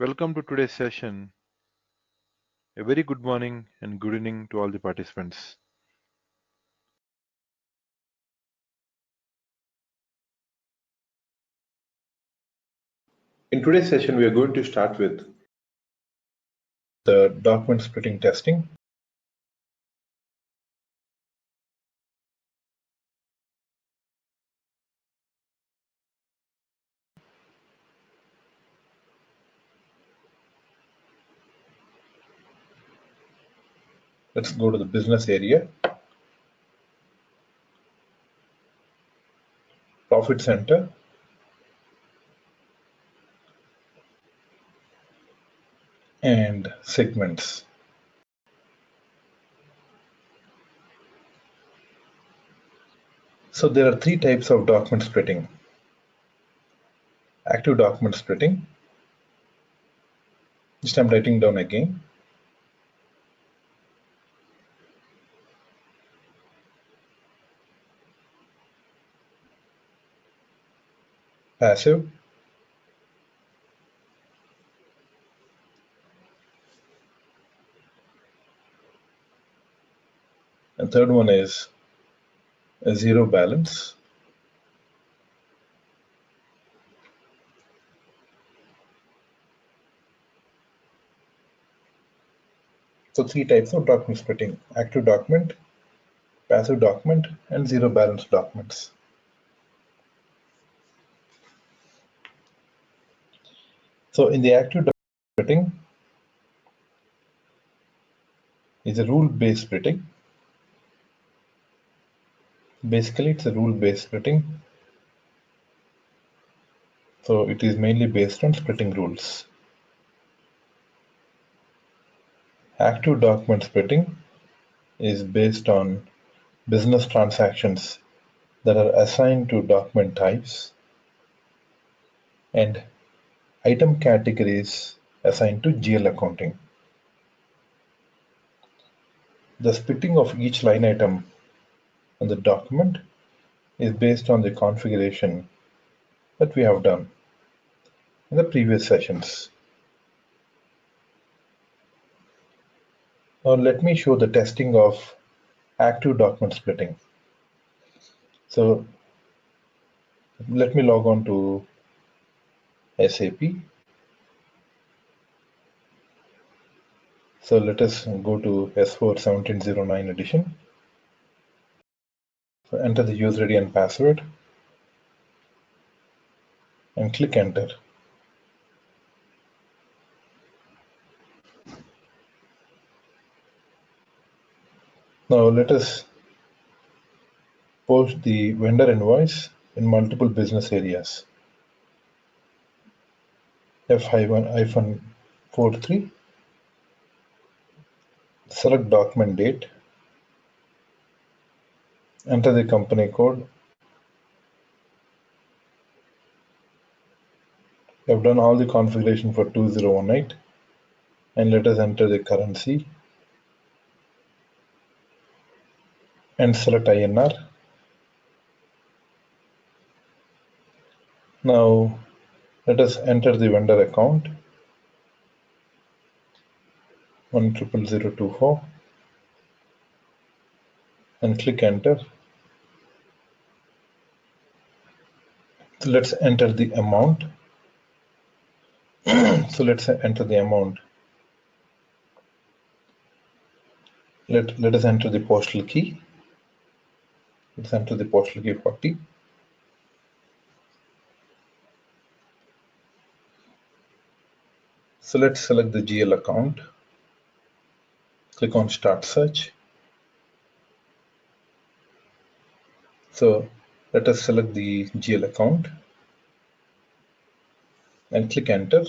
Welcome to today's session. A very good morning and good evening to all the participants. In today's session, we are going to start with the document splitting testing. Let's go to the business area. Profit center. And segments. So there are three types of document splitting. Active document splitting. Just I'm writing down again. Passive. And third one is a zero balance. So three types of document splitting: active document, passive document, and zero balance documents. So in the active document splitting is a rule-based splitting. Basically, it's a rule-based splitting. So it is mainly based on splitting rules. Active document splitting is based on business transactions that are assigned to document types and item categories assigned to GL accounting. The splitting of each line item on the document is based on the configuration that we have done in the previous sessions. Now let me show the testing of active document splitting. So let me log on to SAP. So let us go to S4 1709 edition. So enter the user ID and password and click enter. Now let us post the vendor invoice in multiple business areas. F-43, select document date, enter the company code. We have done all the configuration for 2018 and let us enter the currency and select INR. Now let us enter the vendor account 1000024 and click enter. So let's enter the amount. So let's enter the amount. Let us enter the postal key. Let's enter the postal key 40. So let's select the GL account. Click on Start Search. So let us select the GL account and click enter.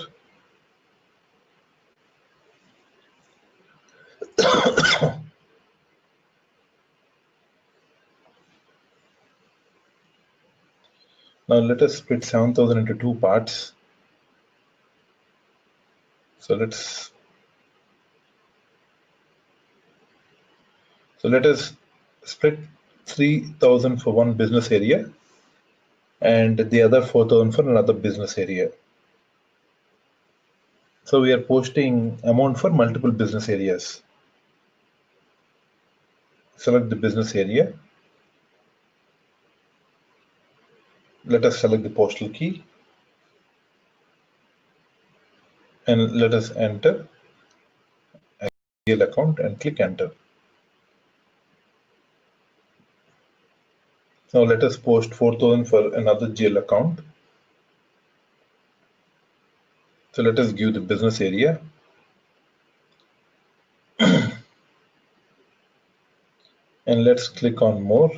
Now let us split 7,000 into two parts. So let us split 3,000 for one business area and the other 4,000 for another business area. So we are posting amount for multiple business areas. Select the business area. Let us select the postal key and let us enter a GL account and click enter. Now let us post 4,000 for another GL account. So let us give the business area. And let's click on more.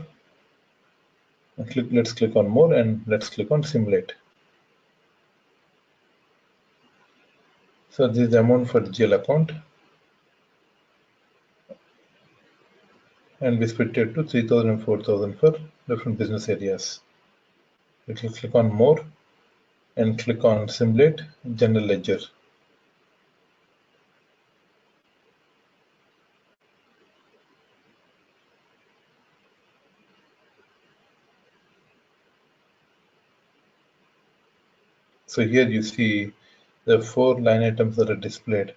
Let's click on more and let's click on simulate. So this is the amount for GL account. And we split it to 3,000 and 4,000 for different business areas. We will click on more and click on simulate general ledger. So here you see the 4 line items that are displayed.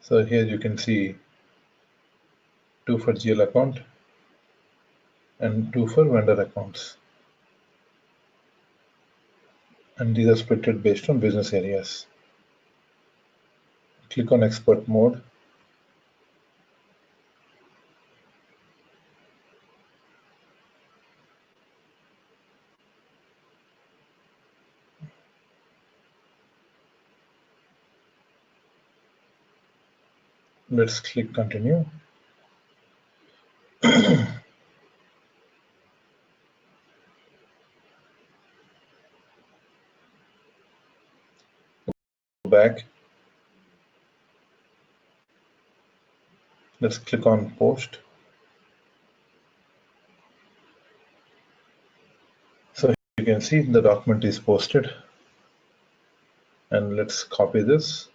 So here you can see 2 for GL account and 2 for vendor accounts. And these are splitted based on business areas. Click on export mode. Let's click continue. Back. Let's click on post. So you can see the document is posted. And let's copy this.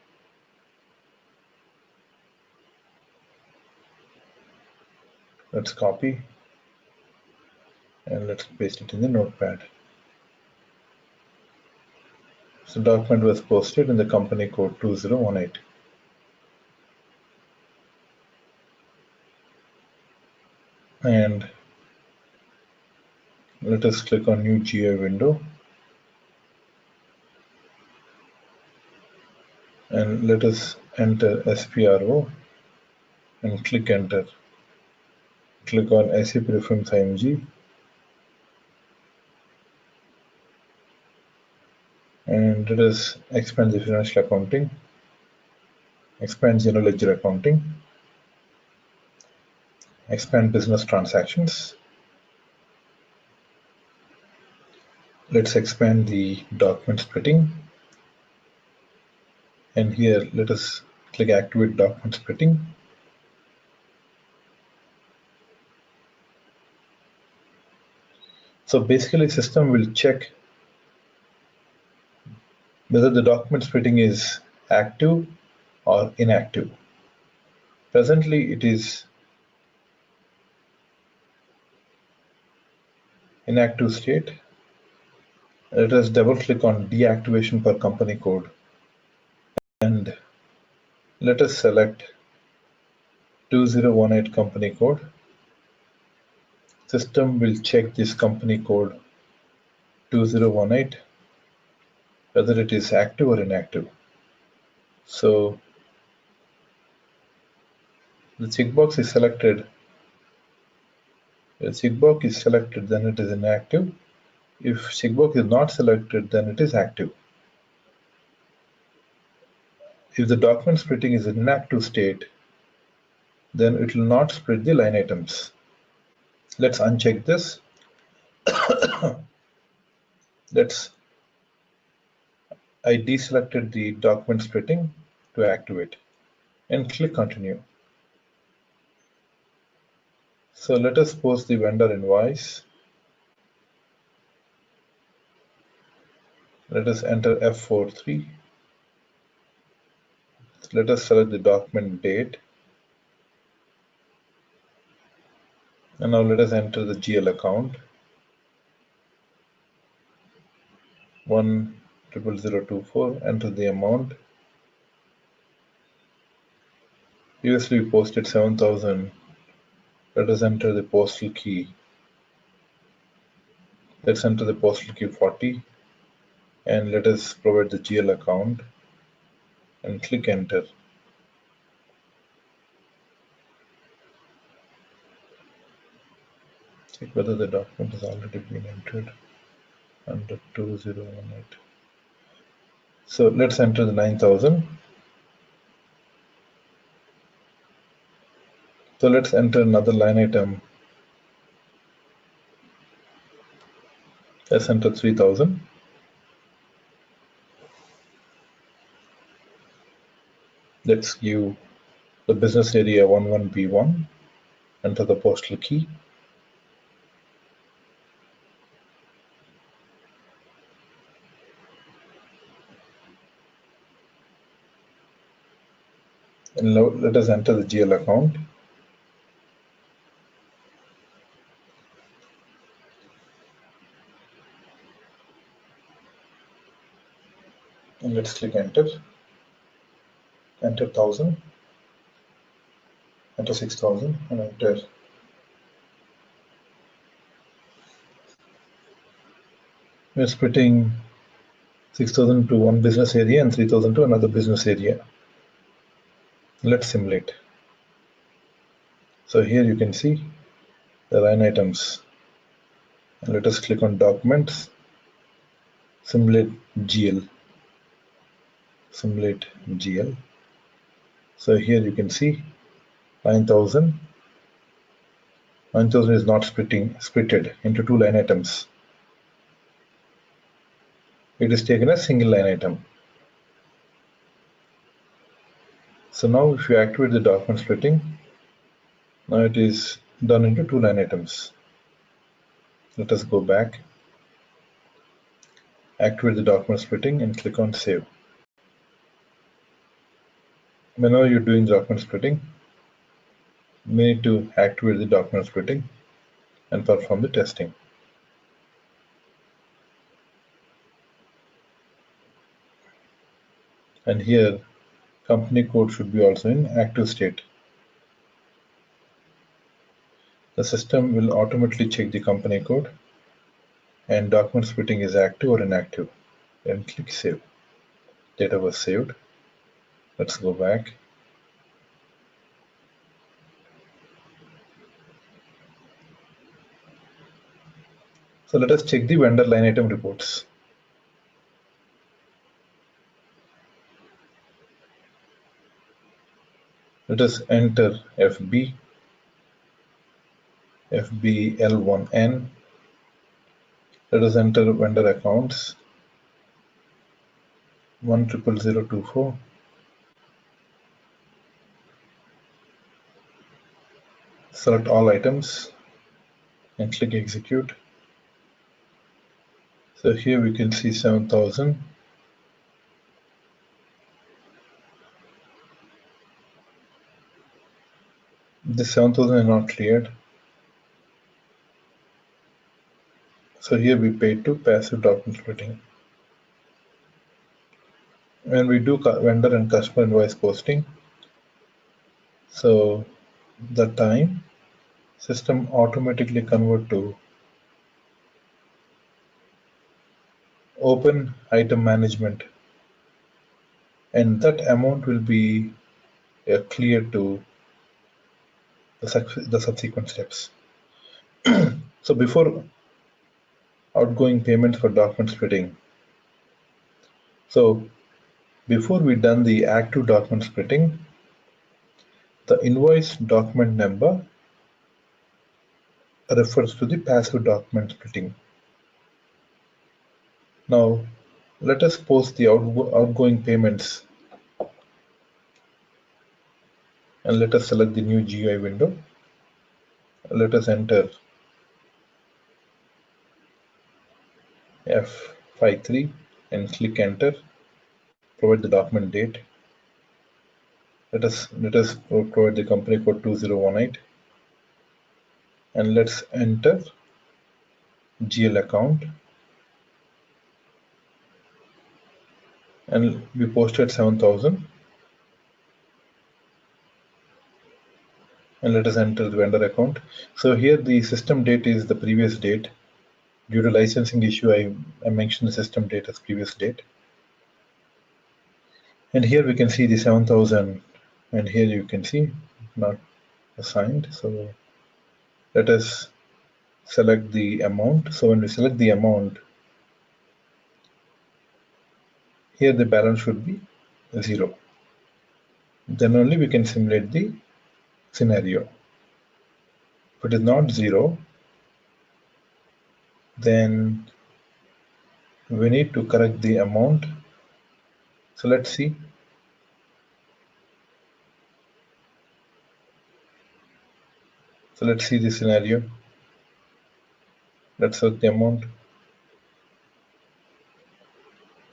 Let's copy and let's paste it in the notepad. So document was posted in the company code 2018. And let us click on new GUI window. And let us enter SPRO and click enter. Click on SAP Reference IMG and let us expand the financial accounting, expand general ledger accounting, expand business transactions. Let's expand the document splitting. And here let us click activate document splitting. So basically system will check whether the document splitting is active or inactive. Presently it is inactive state. Let us double click on deactivation per company code and let us select 2018 company code. System will check this company code 2018 whether it is active or inactive. So the checkbox is selected. If checkbox is selected, then it is inactive. If checkbox is not selected, then it is active. If the document splitting is in inactive state, then it will not split the line items. Let's uncheck this. I deselected the document splitting to activate and click continue. So let us post the vendor invoice. Let us enter F43. Let us select the document date. And now let us enter the GL account. 1 10024, enter the amount. Previously we posted 7,000. Let us enter the postal key. Let's enter the postal key 40 and let us provide the GL account and click enter. Check whether the document has already been entered under 2018. So let's enter the 9,000. So let's enter another line item. Let's enter 3,000. Let's give the business area 11B1. Enter the postal key. And let us enter the GL account. And let's click enter. Enter 1,000. Enter 6,000 and enter. We're splitting 6,000 to one business area and 3,000 to another business area. Let's simulate. So here you can see the line items. And let us click on documents, simulate GL. Simulate GL. So here you can see 9,000. 9,000 is not splitted into two line items. It is taken as single line item. So now if you activate the document splitting, now it is done into two line items. Let us go back, activate the document splitting and click on save. Whenever you're doing document splitting, you need to activate the document splitting and perform the testing. And here company code should be also in active state. The system will automatically check the company code and document splitting is active or inactive. Then click save. Data was saved. Let's go back. So let us check the vendor line item reports. Let us enter FB, FBL1N. Let us enter vendor accounts 10024. Select all items and click execute. So here we can see 7,000. This 7,000 is not cleared. So here we paid to passive document splitting. When we do vendor and customer invoice posting, so the time system automatically convert to open item management, and that amount will be cleared to the subsequent steps. So before outgoing payments for document splitting, so before we done the active document splitting, the invoice document number refers to the passive document splitting. Now let us post the outgoing payments and let us select the new GUI window. Let us enter F53 and click enter. Provide the document date. Let us provide the company code 2018 and let's enter GL account. and we posted 7,000. And let us enter the vendor account. So here the system date is the previous date. Due to licensing issue, I mentioned the system date as previous date. And here we can see the 7,000, and here you can see not assigned. So let us select the amount. So when we select the amount, here the balance should be 0. Then only we can simulate the scenario. If it is not 0, then we need to correct the amount. So let's see. So let's see the scenario. Let's select the amount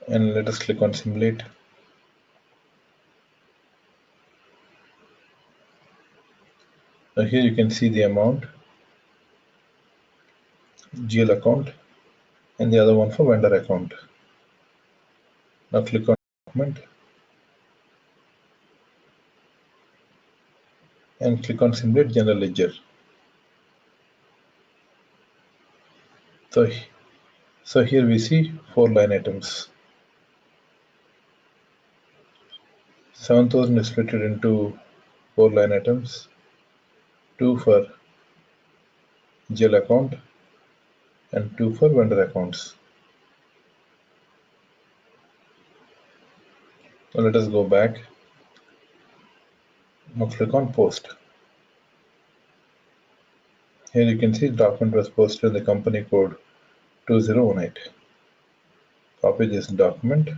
and let us click on simulate. Now here you can see the amount, GL account, and the other one for vendor account. Now click on document and click on simulate general ledger. So here we see 4 line items. 7,000 is split into 4 line items, 2 for GL account and 2 for vendor accounts. Now let us go back. Now click on post. Here you can see the document was posted in the company code 2018. Copy this document.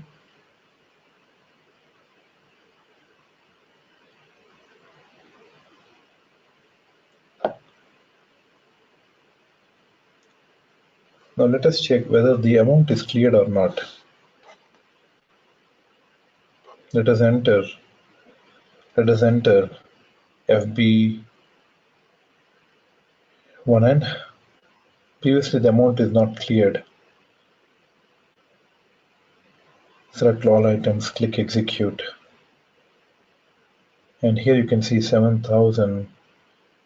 Now let us check whether the amount is cleared or not. Let us enter FB1N. Previously the amount is not cleared. Select all items, click execute. And here you can see 7,000.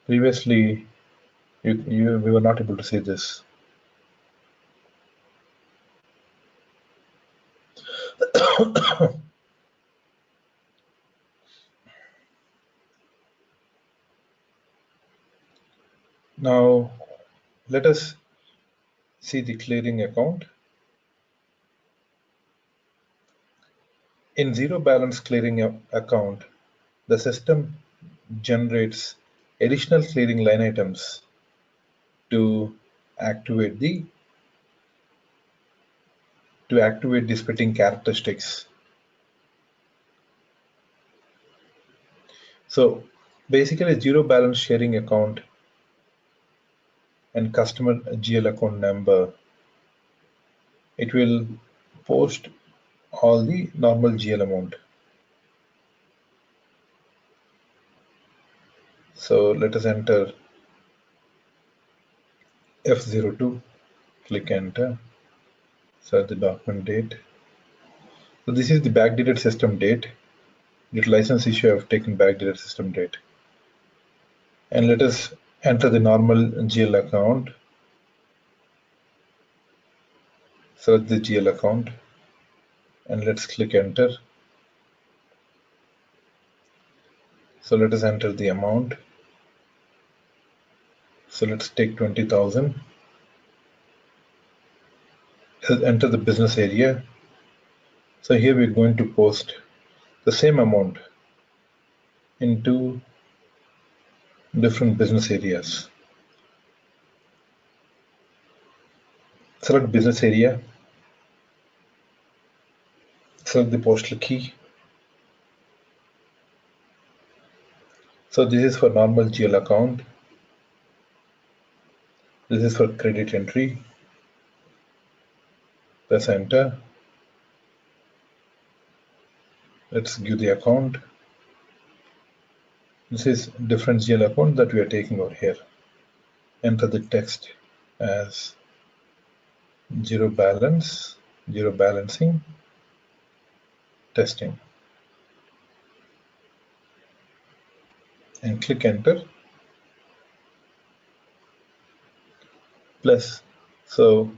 Previously we were not able to see this. Now let us see the clearing account. In zero balance clearing account, the system generates additional clearing line items to activate the splitting characteristics. So basically zero balance sharing account and customer GL account number, it will post all the normal GL amount. So let us enter F02, click enter, set the document date. So this is the backdated system date. Due to license issue, I have taken backdated system date. And let us enter the normal GL account. Select the GL account and let's click enter. So let us enter the amount. So let's take 20,000. Enter the business area. So here we're going to post the same amount in 2 different business areas. Select business area. Select the postal key. So this is for normal GL account. This is for credit entry. Press enter. Let's give the account. This is different GL account that we are taking over here. Enter the text as zero balance, zero balancing. testing and click enter. Plus, so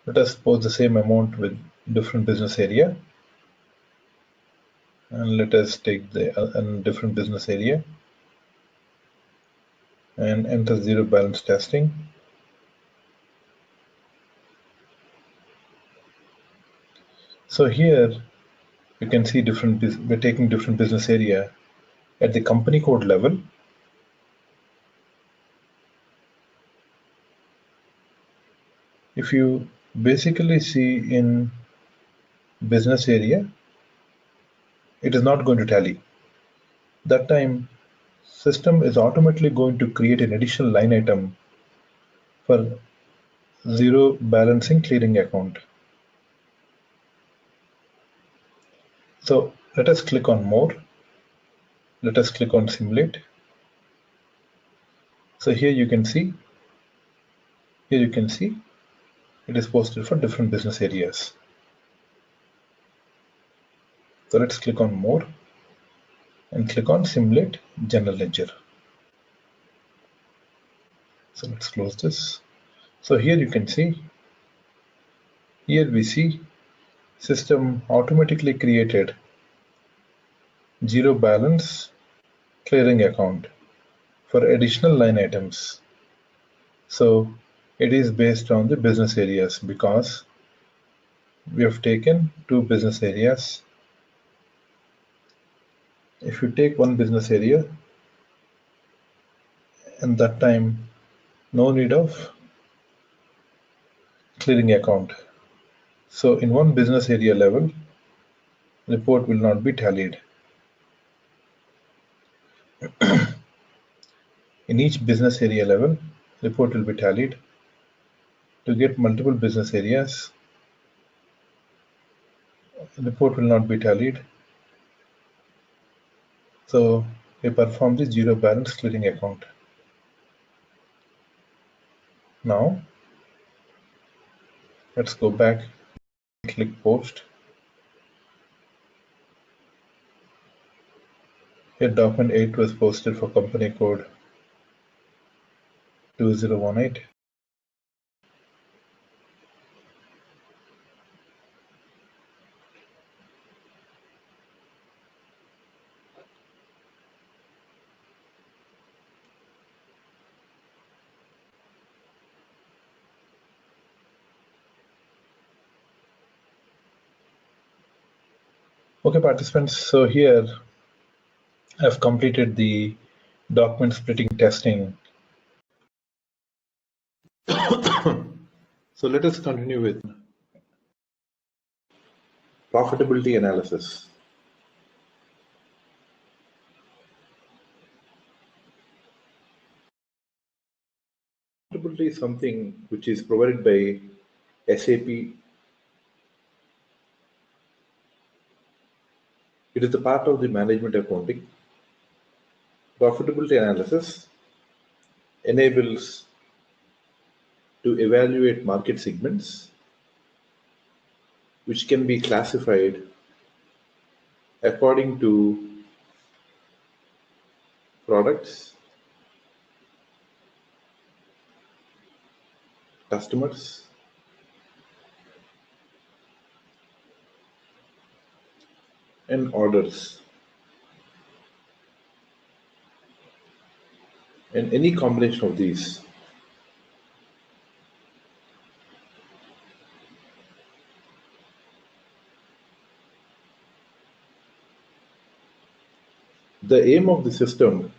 let us post the same amount with different business area, and let us take the different business area and enter zero balance testing. So here you can see we're taking different business area at the company code level. If you basically see in business area, it is not going to tally. That time, system is automatically going to create an additional line item for zero balancing clearing account. So let us click on more. Let us click on simulate. So here you can see it is posted for different business areas. So let's click on more and click on simulate general ledger. So let's close this. So here you can see, here we see system automatically created zero balance clearing account for additional line items. So it is based on the business areas, because we have taken two business areas. If you take one business area, and that time no need of clearing account. So in one business area level, report will not be tallied. In each business area level, report will be tallied. To get multiple business areas, report will not be tallied. So we perform the zero balance clearing account. Now let's go back, click post. Here document 8 was posted for company code 2018. Okay, participants, so here I've completed the document splitting testing. So let us continue with profitability analysis. Profitability is something which is provided by SAP. It is the part of the management accounting. Profitability analysis enables to evaluate market segments which can be classified according to products, customers, and orders, and any combination of these. The aim of the system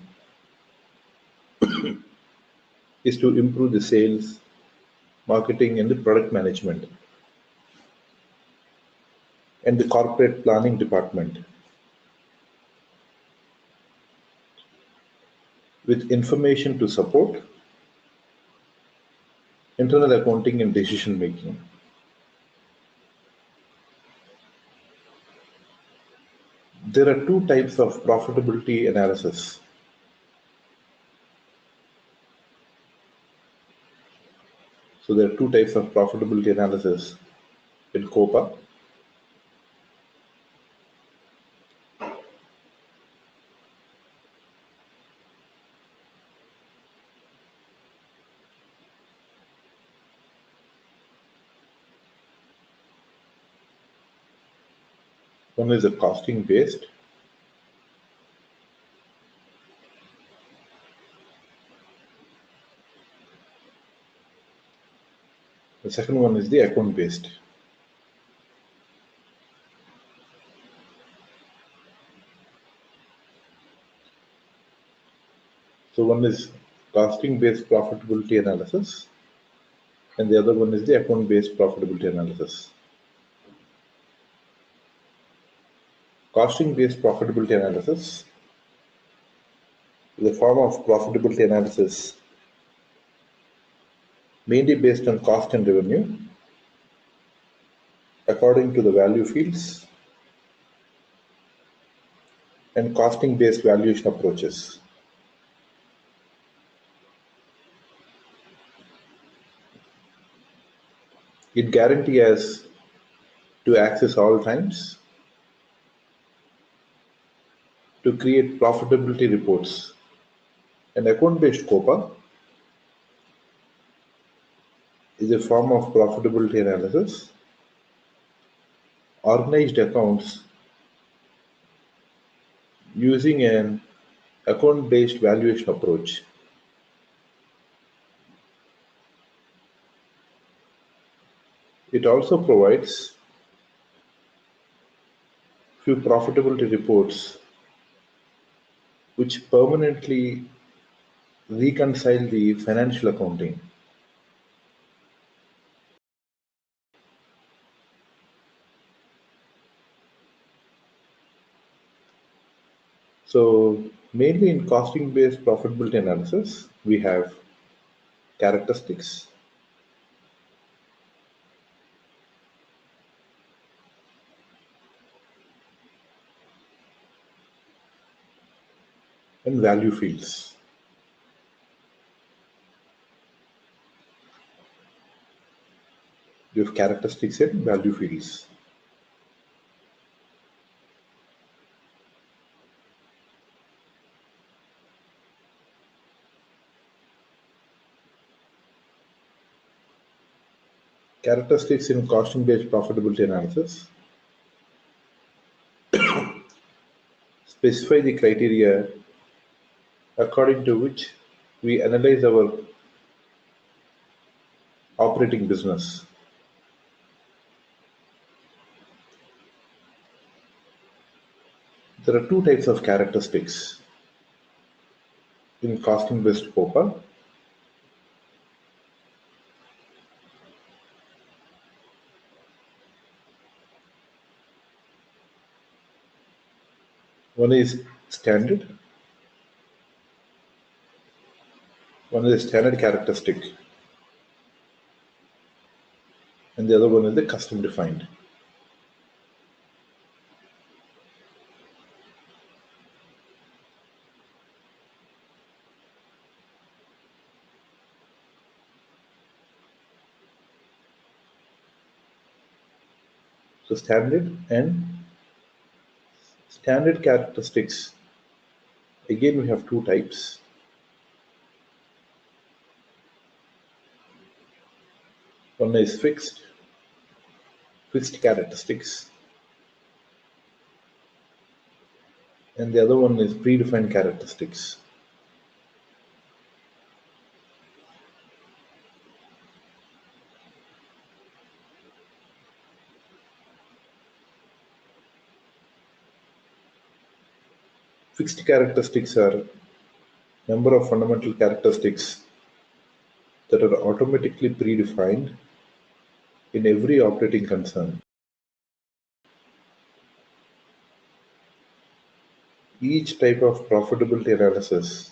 is to improve the sales, marketing, and the product management, and the corporate planning department, with information to support internal accounting and decision making. There are two types of profitability analysis. So there are two types of profitability analysis in COPA. One is a costing based. The second one is the account based. So one is costing based profitability analysis, and the other one is the account based profitability analysis. Costing based profitability analysis is a form of profitability analysis mainly based on cost and revenue according to the value fields and costing based valuation approaches. It guarantees us to access all times to create profitability reports. An account-based COPA is a form of profitability analysis, organized accounts using an account-based valuation approach. It also provides few profitability reports which permanently reconcile the financial accounting. So mainly in costing based profitability analysis, we have characteristics, and value fields. You have characteristics and value fields. Characteristics in costing based profitability analysis specify the criteria according to which we analyze our operating business. There are two types of characteristics in costing based COPA. One is standard, one is standard characteristic, and the other one is the custom defined. So standard and standard characteristics, again we have two types. One is fixed characteristics, and the other one is predefined characteristics. Fixed characteristics are number of fundamental characteristics that are automatically predefined in every operating concern. Each type of profitability analysis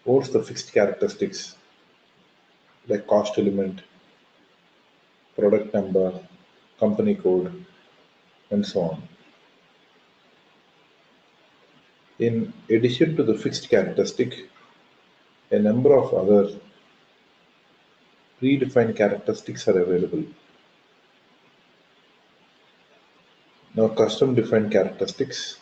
owns the fixed characteristics like cost element, product number, company code, and so on. In addition to the fixed characteristic, a number of other predefined characteristics are available. Now, custom defined characteristics.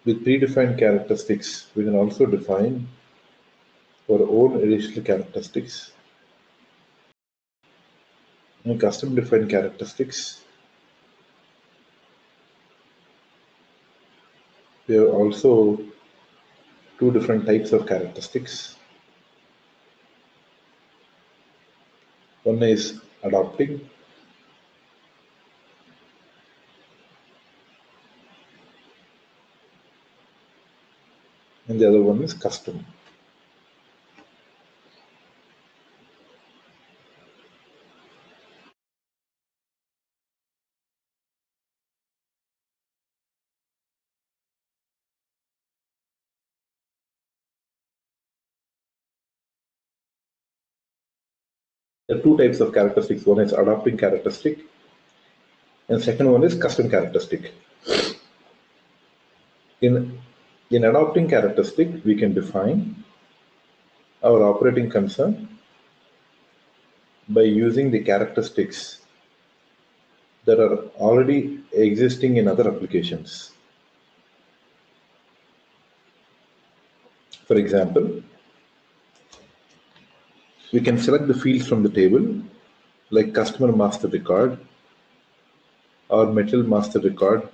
With predefined characteristics, we can also define our own additional characteristics and custom defined characteristics. We have also two different types of characteristics. One is adopting and the other one is custom. There are two types of characteristics. One is adopting characteristic and second one is custom characteristic. In adopting characteristic, we can define our operating concern by using the characteristics that are already existing in other applications. For example, we can select the fields from the table like customer master record or material master record.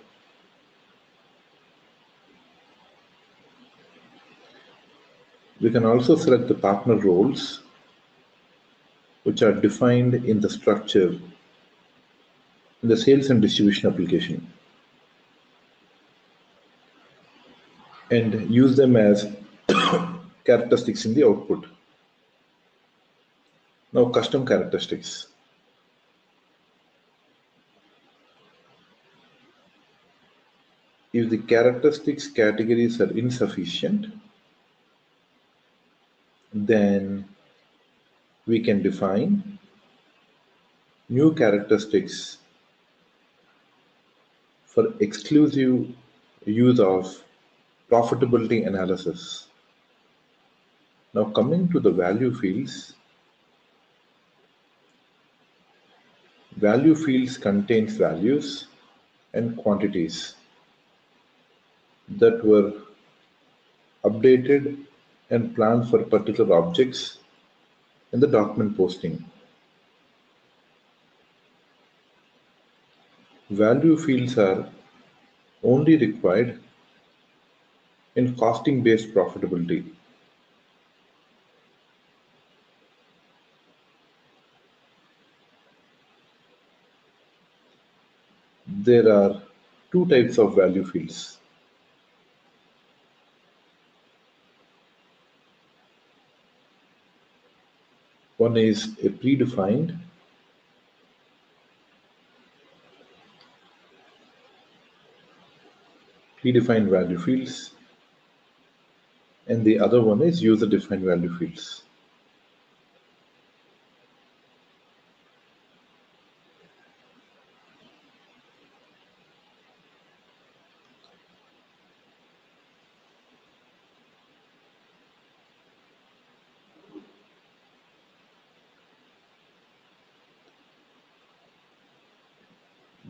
We can also select the partner roles which are defined in the structure in the sales and distribution application and use them as characteristics in the output. Now custom characteristics. If the characteristics categories are insufficient, then we can define new characteristics for exclusive use of profitability analysis. Now coming to the value fields contains values and quantities that were updated and planned for particular objects in the document posting. Value fields are only required in costing based profitability. There are two types of value fields. One is a predefined value fields, and the other one is user defined value fields.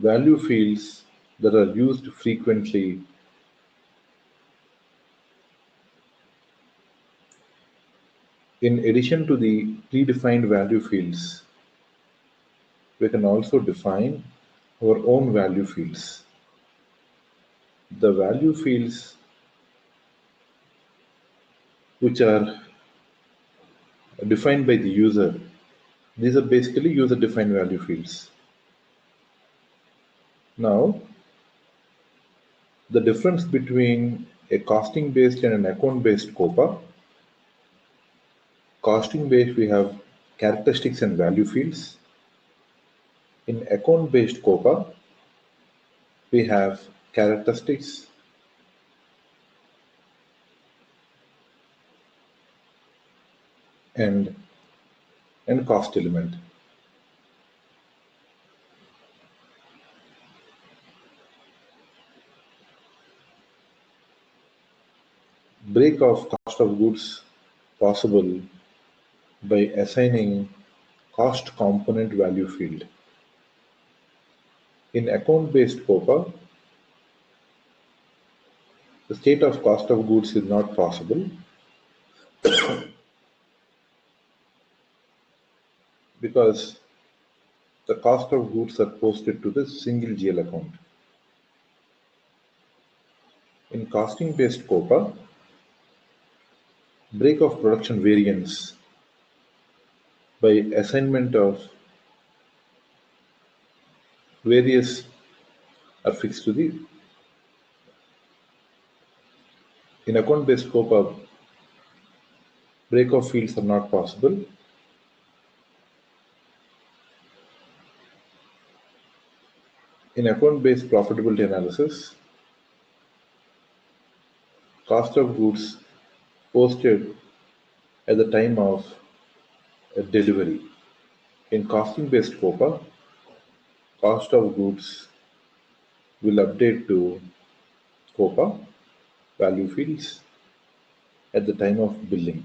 Value fields that are used frequently in addition to the predefined value fields, we can also define our own value fields. The value fields which are defined by the user, these are basically user defined value fields. Now, the difference between a costing based and an account based COPA. Costing based, we have characteristics and value fields. In account based COPA, we have characteristics and cost element. Break of cost of goods possible by assigning cost component value field. In account based COPA, the state of cost of goods is not possible because the cost of goods are posted to the single GL account. In costing-based COPA, break of production variance by assignment of various are fixed to the. In account-based COPA, break of fields are not possible. In account-based profitability analysis, cost of goods posted at the time of delivery. In costing-based COPA, cost of goods will update to COPA value fields at the time of billing.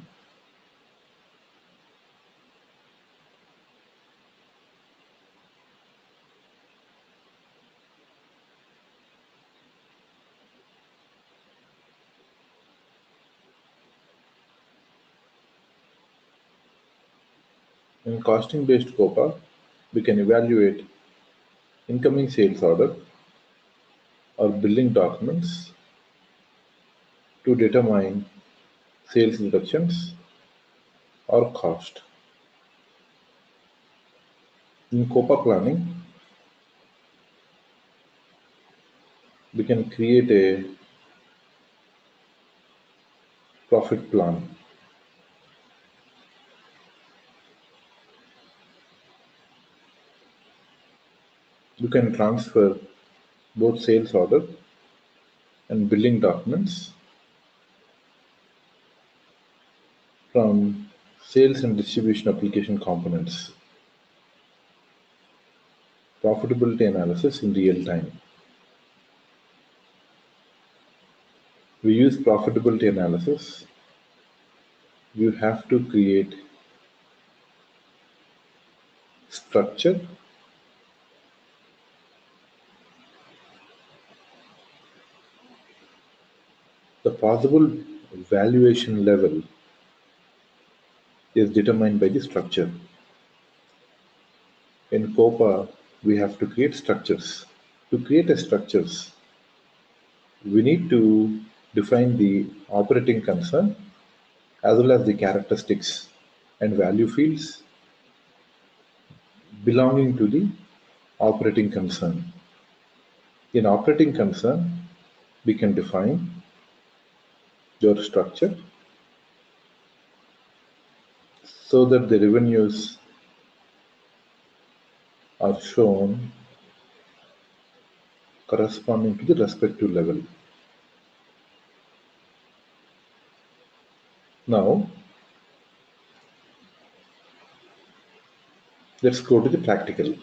In costing-based COPA, we can evaluate incoming sales order or billing documents to determine sales deductions or cost. In COPA planning, we can create a profit plan. You can transfer both sales order and billing documents from sales and distribution application components. Profitability analysis in real time. We use profitability analysis. You have to create structure, the possible valuation level is determined by the structure. In COPA, we have to create structures. To create a structures, we need to define the operating concern as well as the characteristics and value fields belonging to the operating concern. In operating concern, we can define your structure so that the revenues are shown corresponding to the respective level. Now, let's go to the practical.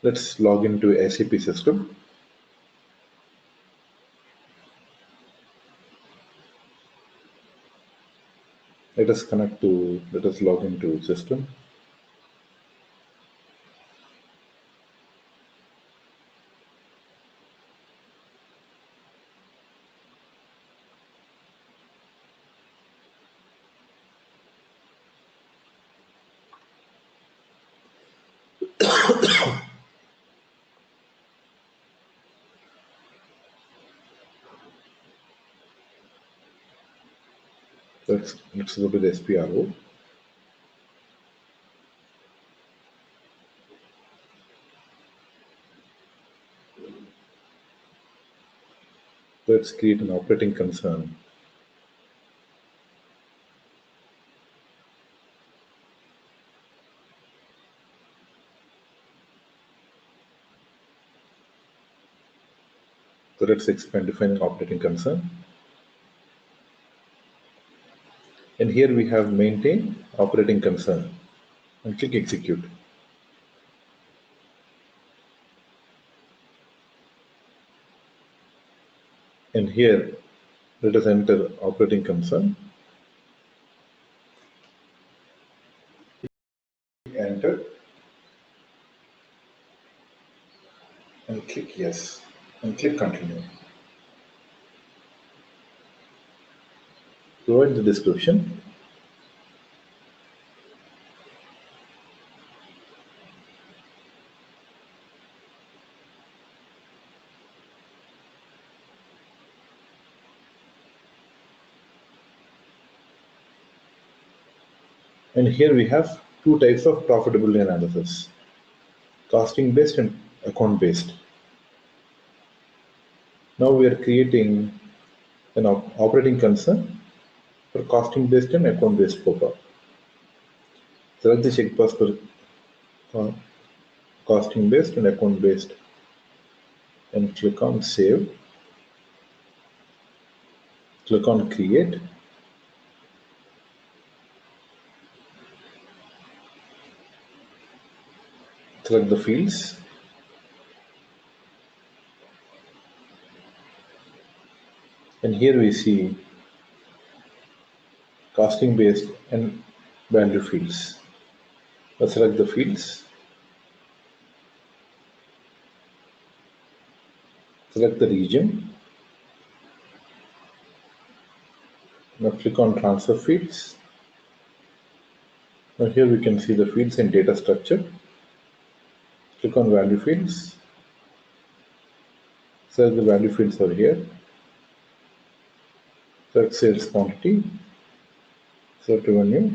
Let's log into SAP system. Let us log into system. Let's go to the SPRO. Let's create an operating concern. So let's expand defining operating concern. And here we have maintain operating concern and click execute. And here let us enter operating concern. Enter and click yes and click continue. Provide the description. And here we have two types of profitability analysis: costing based and account based. Now we are creating an operating concern for costing based and account based pop-up. Select the checkbox for costing based and account based and click on save. Click on create. Select the fields. And here we see costing based and value fields. Let's select the fields. Select the region. Now click on transfer fields. Now here we can see the fields in data structure. Click on value fields. Select the value fields over here. Select sales quantity. Select revenue.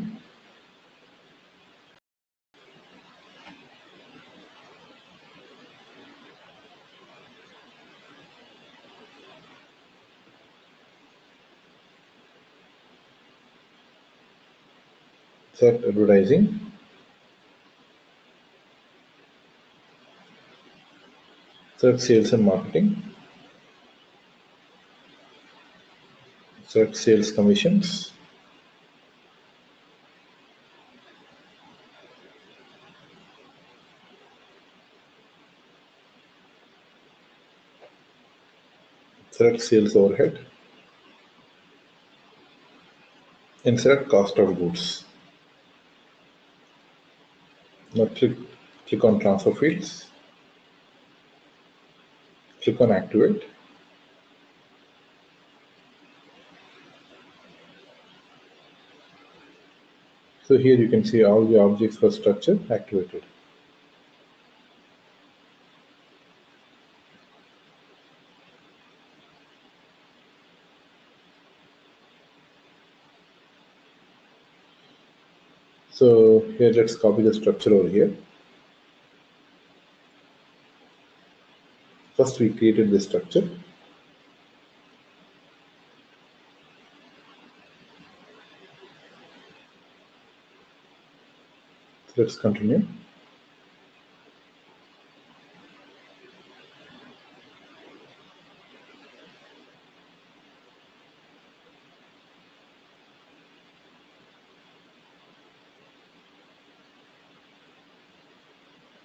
Select advertising. Select sales and marketing. Select sales commissions. Select sales overhead. And select cost of goods. Now click on transfer fields. Click on activate. So here you can see all the objects for structure activated. So here let's copy the structure over here. First we created this structure. Let's continue.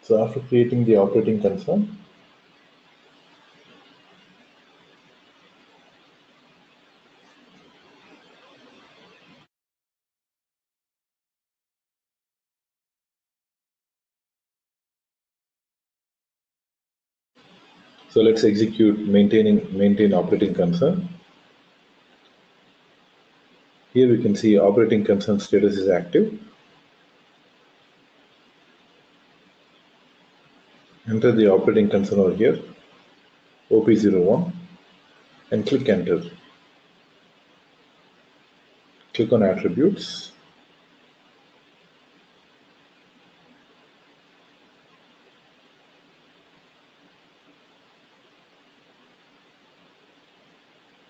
So after creating the operating concern, so let's execute maintain operating concern. Here we can see operating concern status is active. Enter the operating concern over here, OP01, and click enter. Click on attributes.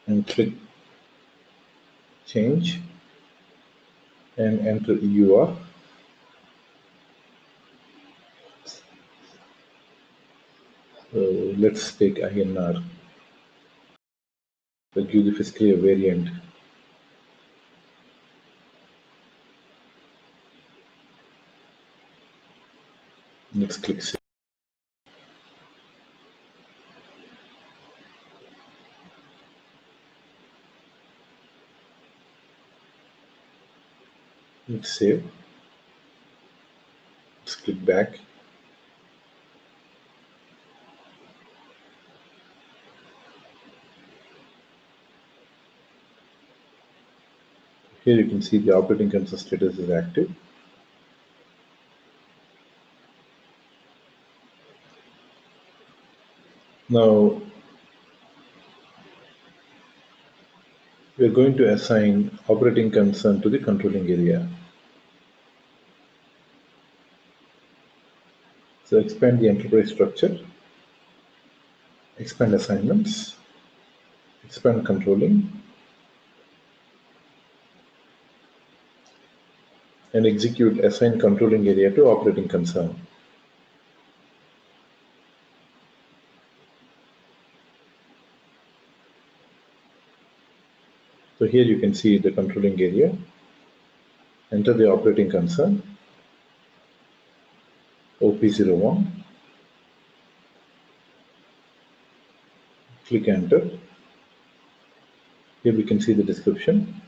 And click change and enter EUR. So let's take INR. So give the fiscal year variant. Let's click save. Let's save. Let's click back. Here you can see the operating concern status is active. Now we are going to assign operating concern to the controlling area. So expand the enterprise structure, expand assignments, expand controlling, and execute assign controlling area to operating concern. So here you can see the controlling area. Enter the operating concern, OP01, click enter. Here we can see the description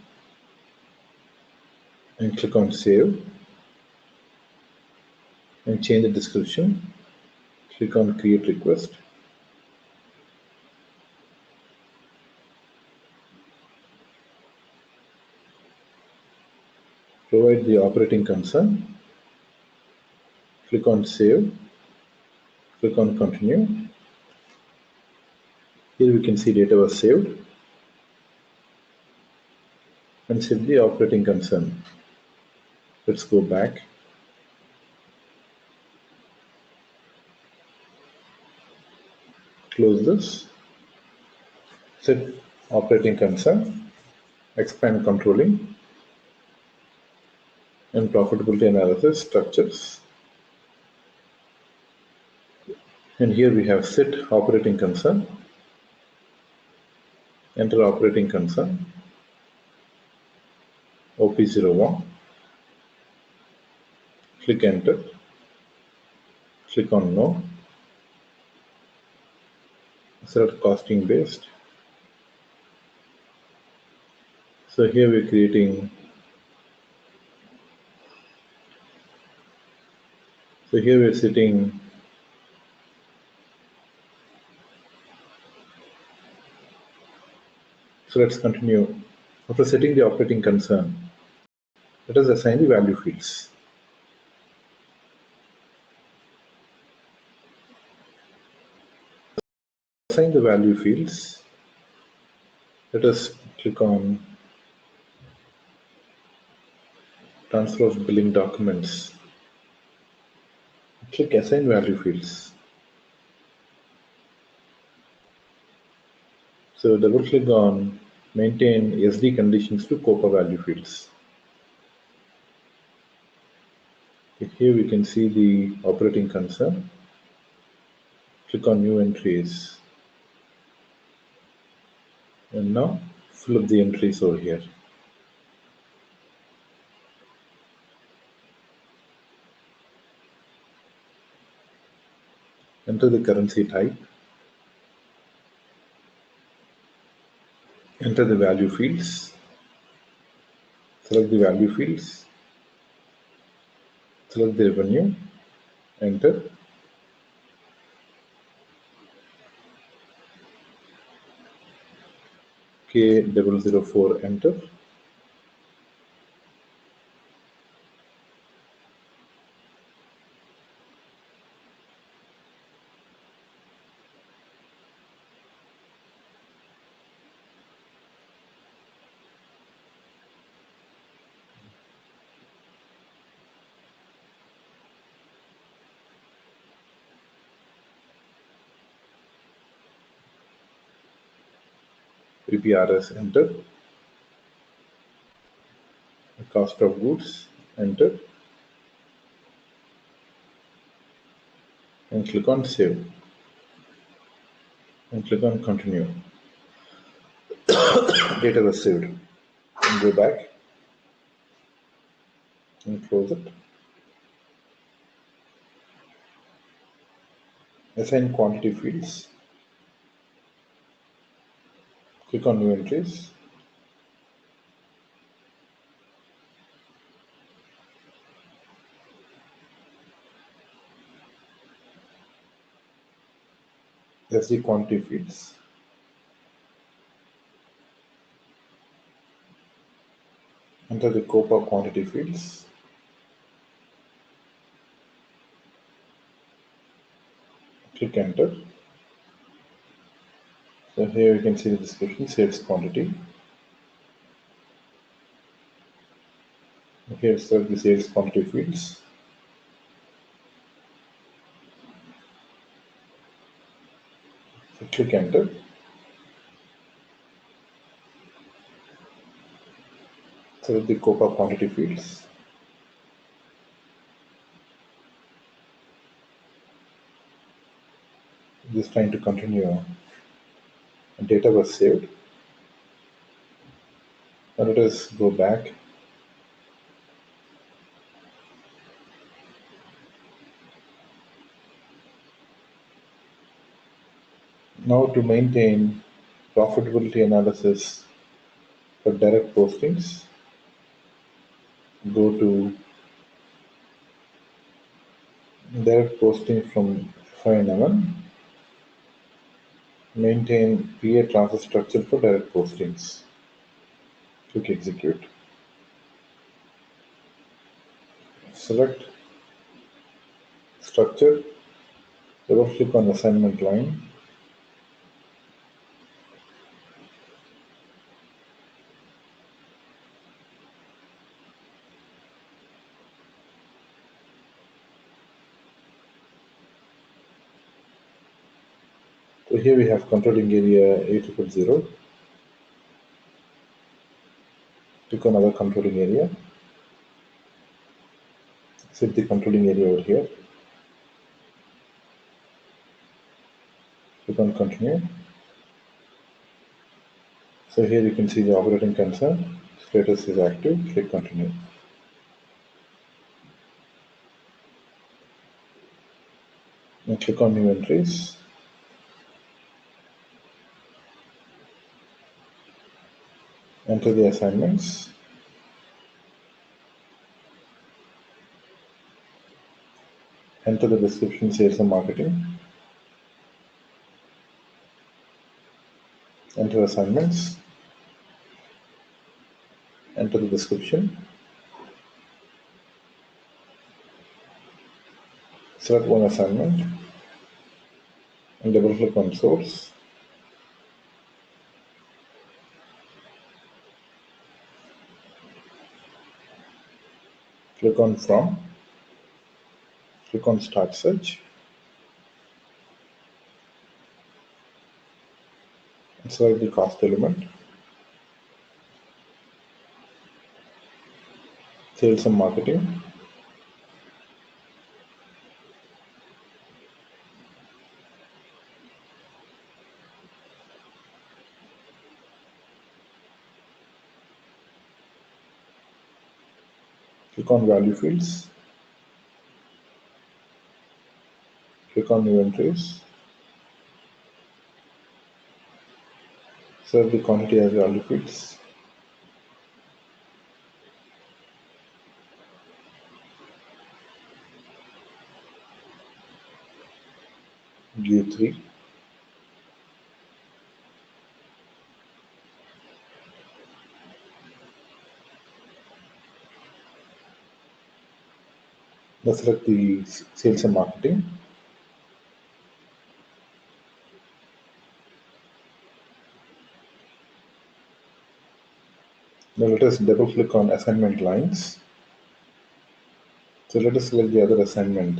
and click on save and change the description. Click on create request. Provide the operating concern. Click on save. Click on continue. Here we can see data was saved and set the operating concern. Let's go back. Close this. Set operating concern. Expand controlling and profitability analysis structures. And here we have set operating concern. Enter operating concern, OP01. Click enter. Click on no. Select costing based. So here we're creating. So here we're setting. So let's continue. After setting the operating concern, let us assign the value fields. Assign the value fields. Let us click on transfer of billing documents. Click assign value fields. So double click on maintain SD conditions to COPA value fields. Here we can see the operating concern. Click on new entries. And now fill up the entries over here. Enter the currency type. Enter the value fields. Select the value fields. Select the revenue. Enter. K004, enter. PPRS, enter. The cost of goods, enter. And click on save. And click on continue. Data was saved. And go back and close it. Assign quantity fields. Click on new entries. SD quantity fields. Enter the COPA quantity fields. Click enter. So here you can see the description, sales quantity. Here select the sales quantity fields. click enter. Select the COPA quantity fields. Just trying to continue. Data was saved. Now let us go back. Now to maintain profitability analysis for direct postings, go to direct posting from FIORI. Maintain PA transfer structure for direct postings. Click execute. Select structure, double click on assignment line. So here we have controlling area 8000. Click on other controlling area. Set the controlling area over here. Click on continue. So here you can see the operating concern. Status is active. Click continue. Now click on new entries. Enter the assignments. Enter the description, sales and marketing. Enter assignments. Enter the description. Select one assignment and double click on source. Click on from. Click on start search. And select the cost element. Sales and marketing. Click on value fields. Click on new entries. Select the quantity as value fields. Give 3. Now select the sales and marketing. Now let us double click on assignment lines. So let us select the other assignment.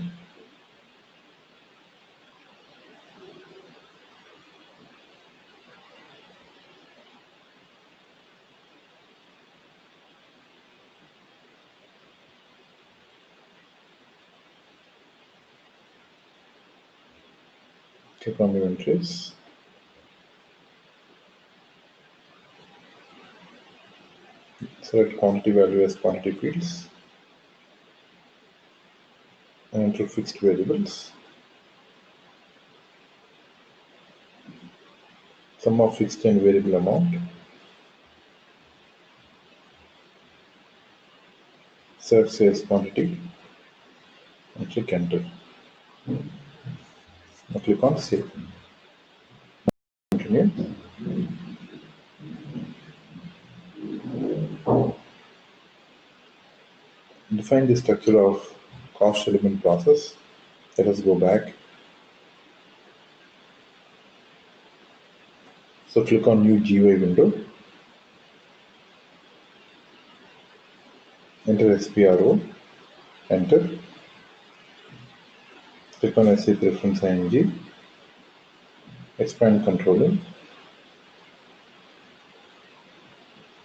Click on new entries. Select quantity value as quantity fields and enter fixed variables. Sum of fixed and variable amount. Select sales quantity and click enter. Now click on save. Continue. Define the structure of cost element process. Let us go back. So click on new GUI window. Enter SPRO. Enter. Click on SAP reference ING. expand controlling,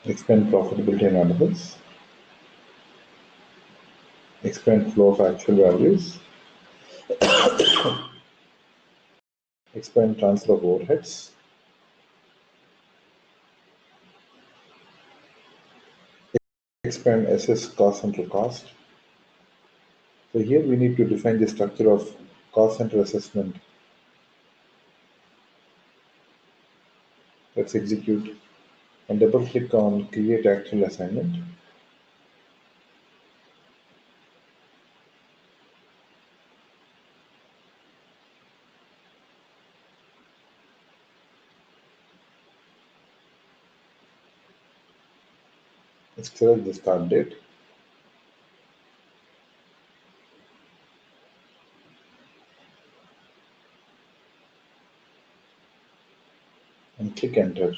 expand profitability analysis, expand flow of actual values, expand transfer of overheads, expand assess cost central cost. So here we need to define the structure of cost center assessment. Let's execute and double click on create actual assignment. Let's select the start date. And click enter.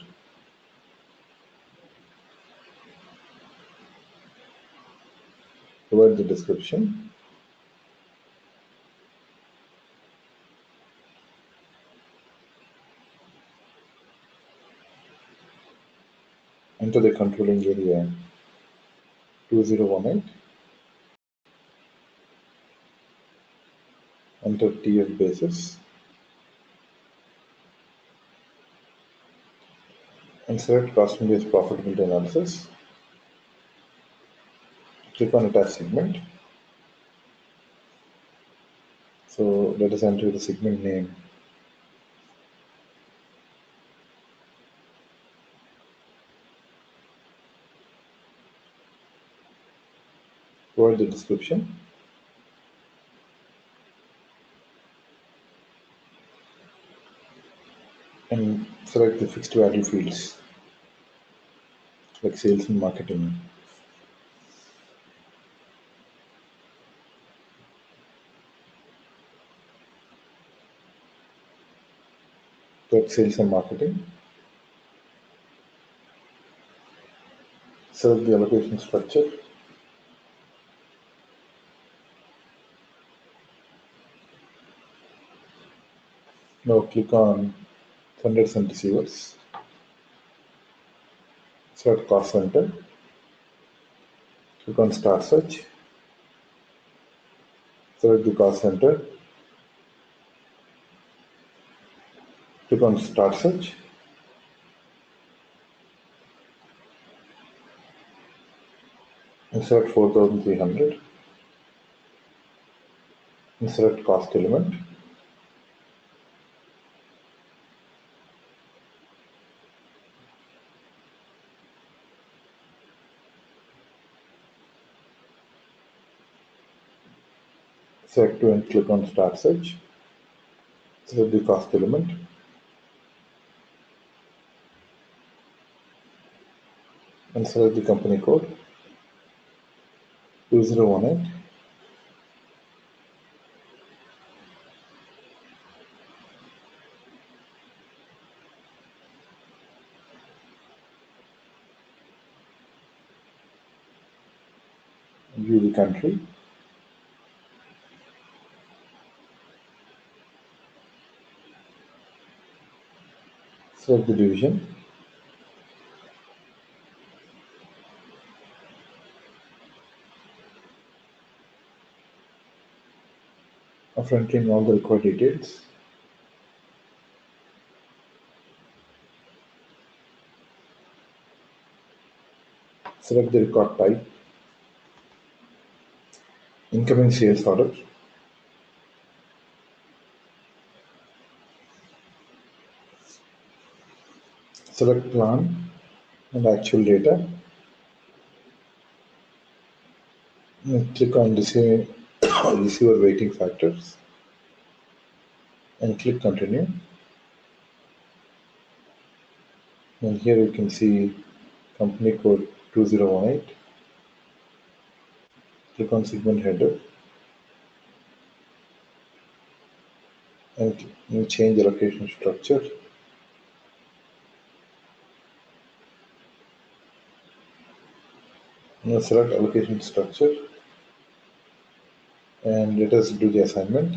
Provide the description. Enter the controlling area 2018. Enter TF basis. And select cost-based profitability analysis. Click on attach segment. So let us enter the segment name. Provide the description. And select the fixed value fields like sales and marketing. Select sales and marketing. Select the allocation structure. Now click on senders and receivers. Select cost center. Click on start search. Select the cost center. Click on start search. And select 4300. And select cost element. Select 2 and click on start search. Select the cost element. And select the company code 2018. View the country. Select the division. After entering all the required details, select the record type, incoming sales order, select plan and actual data, and click on receiver weighting factors, and click continue. And here you can see company code 2018. Click on segment header and change allocation structure. Now select allocation structure and let us do the assignment.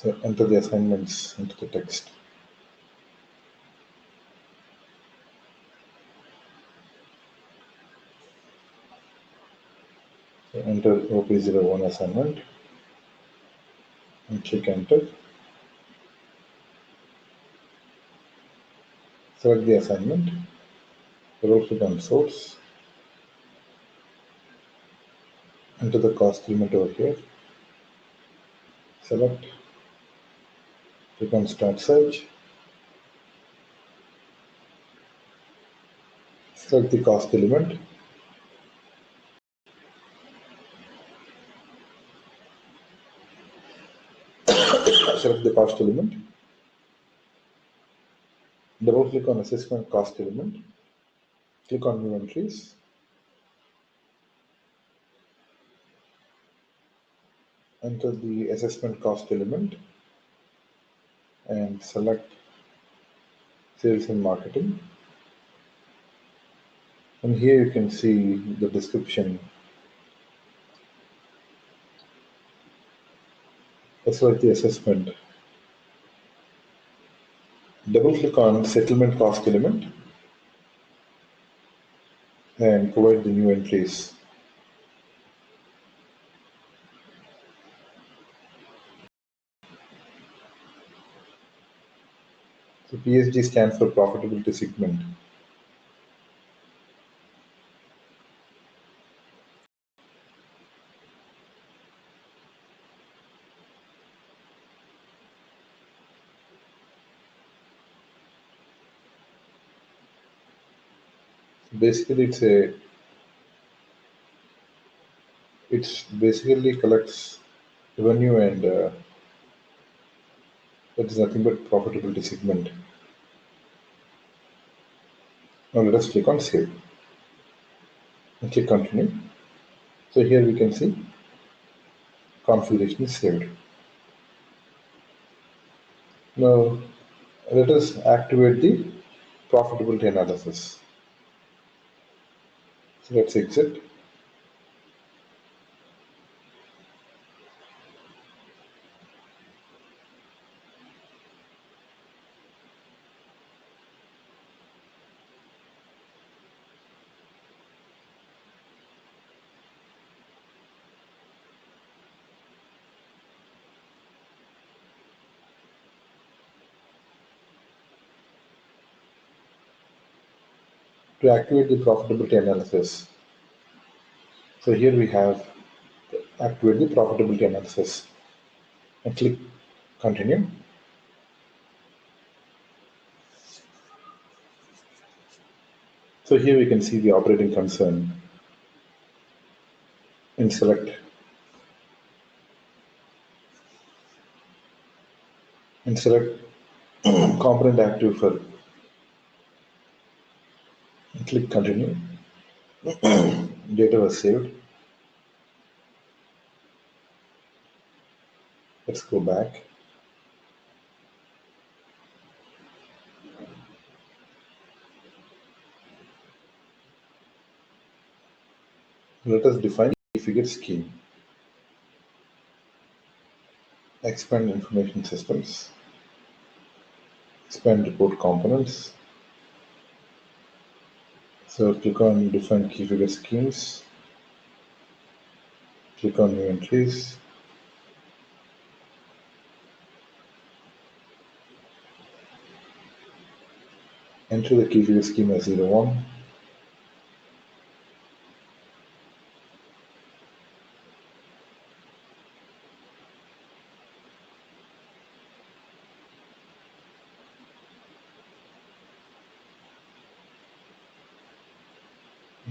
So enter the assignments into the text. So enter OP01 assignment and click enter. Select the assignment, double click on source, enter the cost element over here, select, click on start search, select the cost element, select the cost element, double click on assessment cost element, click on new entries, enter the assessment cost element and select sales and marketing. And here you can see the description. Select the assessment. Double click on settlement cost element and provide the new entries. So PSG stands for profitability segment. Basically, it's basically collects revenue and that is nothing but profitability segment. Now let us click on save and click continue. So here we can see configuration is saved. Now let us activate the profitability analysis. So let's exit. To activate the profitability analysis, so here we have activate the profitability analysis and click continue. So here we can see the operating concern and select component active for and click continue. Data was saved. Let's go back. Let us define key figure scheme. Expand information systems. Expand report components. So click on define key figure schemes. Click on new entries. Enter the key figure scheme as 01.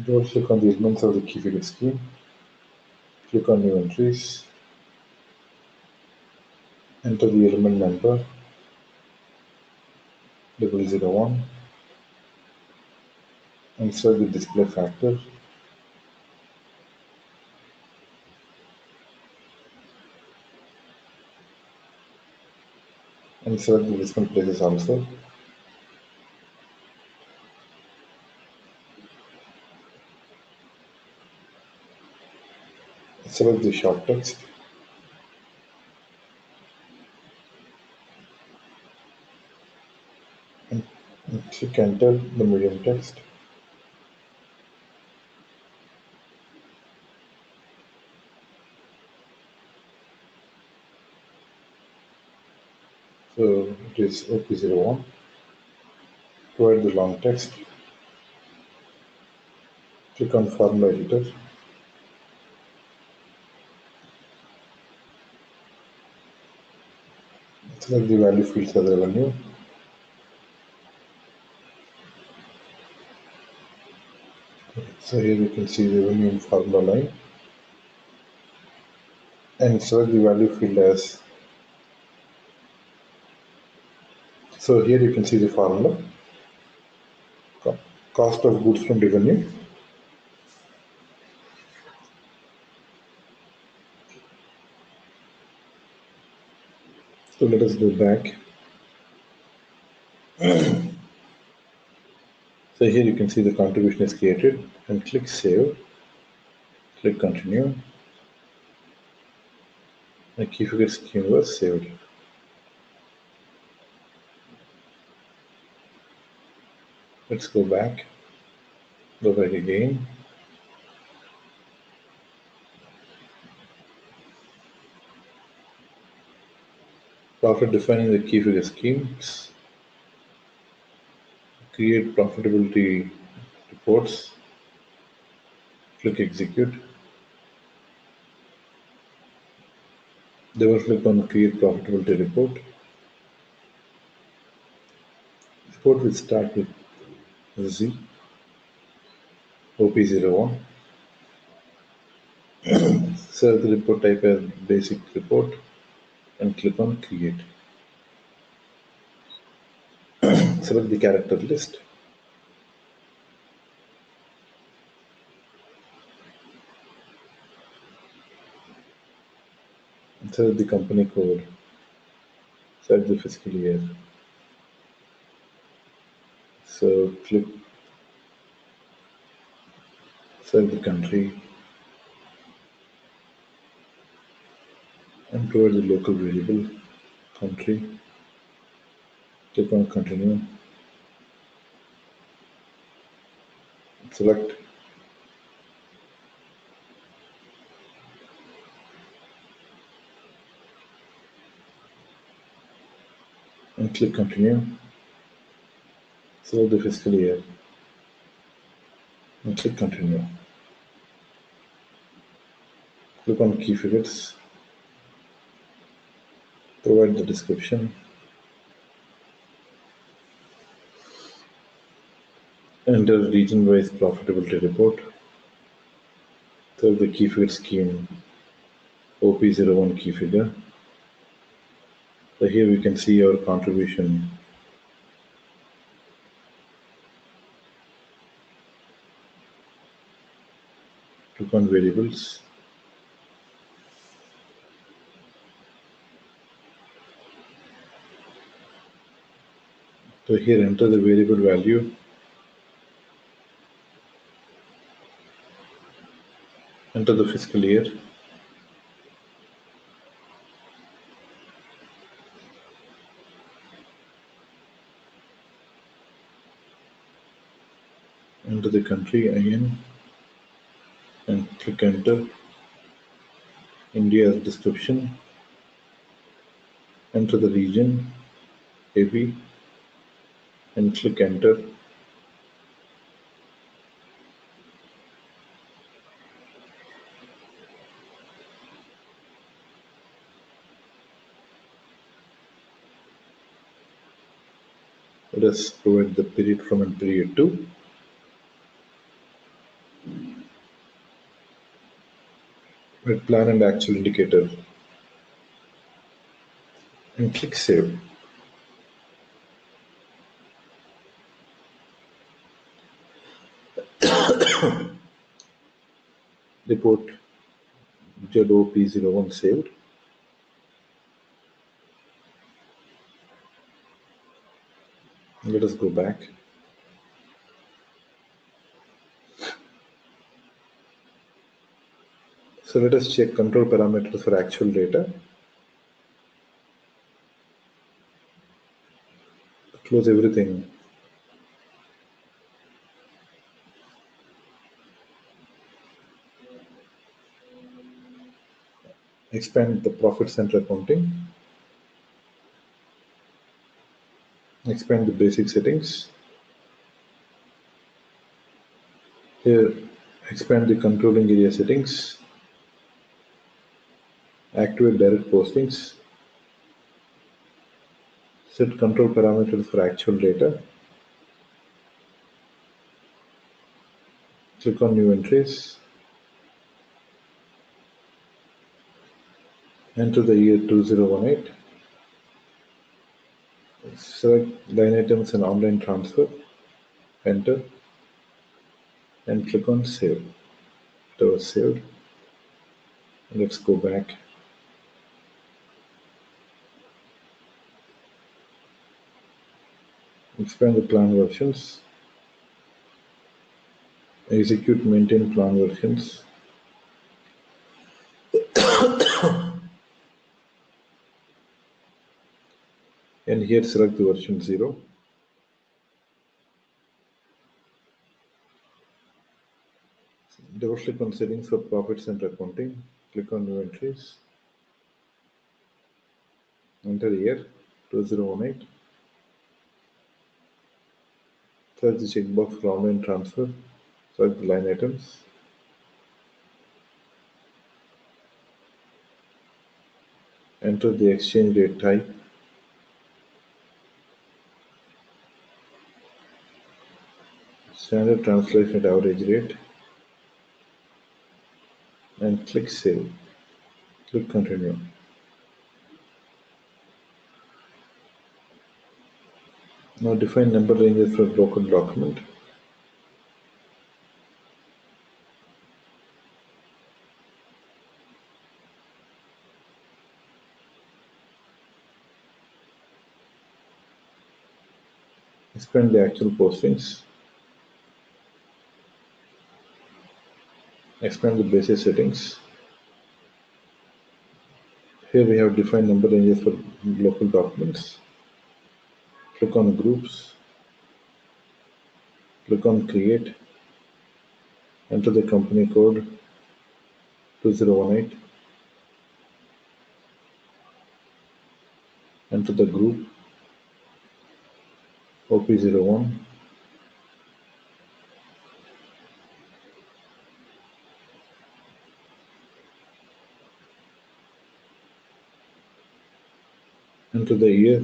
Double click on the elements of the key figure scheme. Click on new entries. Enter the element number 001. Insert the display factor. Insert the decimal places also. Select the short text. and click enter the medium text. So it is OP01. Provide the long text. Click on formula editor. Select the value fields as revenue. So here you can see the revenue in formula line, and select the value field as. So here you can see the formula, cost of goods from revenue. So let us go back. So here you can see the contribution is created, and click save. Click continue. The key figure scheme was saved. Let's go back. Go back again. After defining the key figure schemes, create profitability reports. Click execute. Double click on create profitability report. Report will start with Z, OP01. Select the report type as basic report and click on create. Select the character list. Select the company code. Select the fiscal year. So click, select the country, and provide the local variable, country. Click on continue. Select and click continue. Select the fiscal year and click continue. Click on key figures. Provide the description. Enter region-wise profitability report. Select the key figure scheme, OP01 key figure. So here we can see our contribution. Click on variables. So here enter the variable value. Enter the fiscal year. Enter the country IN and click enter. India's description. Enter the region AB and click enter. Let us provide the period from and period to. With plan and actual indicator and click save. Report ZOP01 saved. Let us go back. So let us check control parameters for actual data. Close everything. Expand the profit center accounting. Expand the basic settings. Here, expand the controlling area settings. Activate direct postings. Set control parameters for actual data. Click on new entries. Enter the year 2018. Select line items and online transfer. Enter and click on save. It was saved. Let's go back. Expand the plan versions. Execute maintain plan versions. And here select the version 0. Double click on settings for profit center accounting. Click on new entries. Enter year 2018. Select the checkbox for online transfer. Select the line items. Enter the exchange rate type. Standard translation at average rate. And click save. Click continue. Now define number ranges for local document. Expand the actual postings. Expand the basis settings. Here we have defined number ranges for local documents. Click on groups. Click on create. Enter the company code 2018. Enter the group OP01. Enter the year.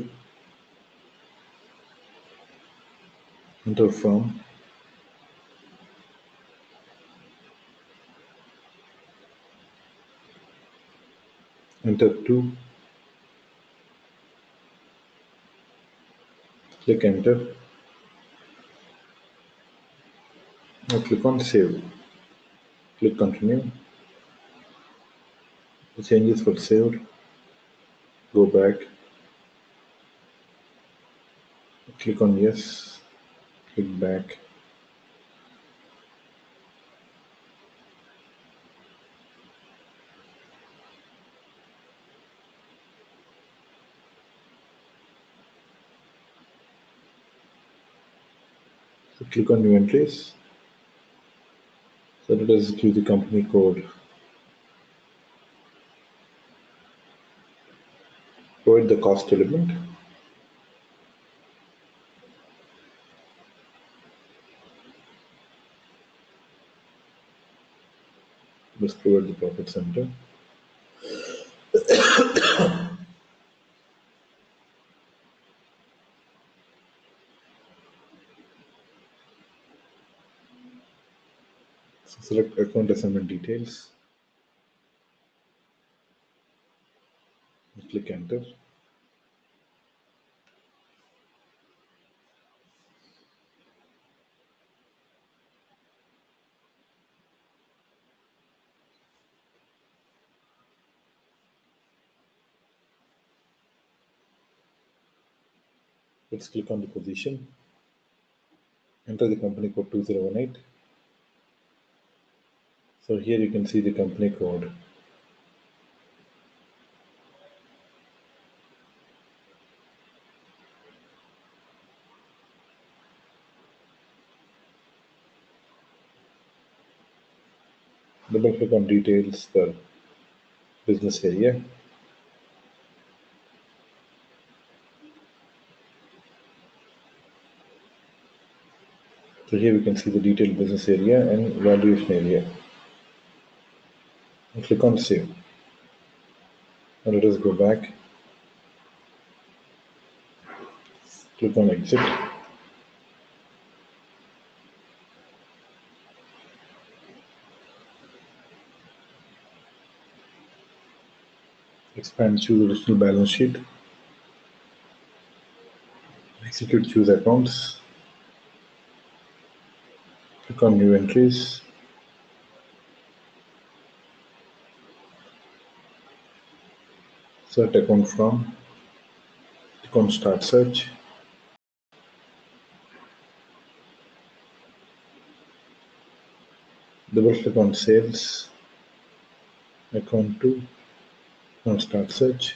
Enter from. Enter 2. Click enter. Now click on save. Click continue. The changes were saved. Go back. Click on yes. Click back. So click on new entries. So let us give the company code. Provide the cost element. Let's provide the profit center. So select account assignment details. Click enter. Let's click on the position. Enter the company code 2018. So here you can see the company code. Double click on details, the business area. So here we can see the detailed business area and valuation area. And click on save. And let us go back. Click on exit. Expand, choose original balance sheet. Execute, choose accounts. Click on new entries. Search account from. Click on start search. Double click on sales. Account 2. On start search.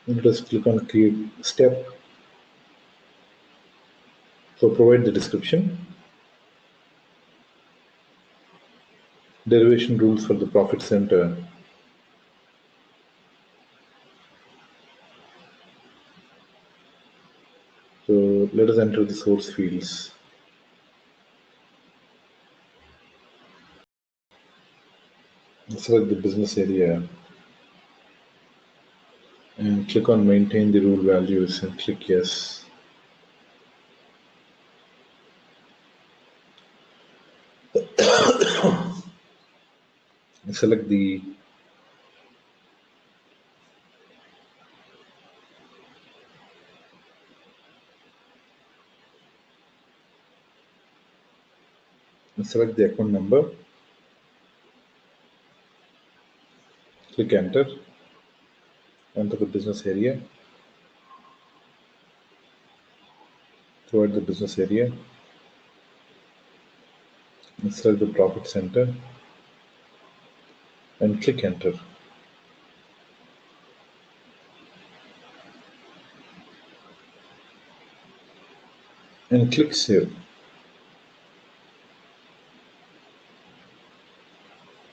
Let us click on create step. So provide the description. Derivation rules for the profit center. So let us enter the source fields. Select the business area and click on maintain the rule values and click yes. Select the account number, click enter the business area, provide the business area, select the profit center and click enter. And click save.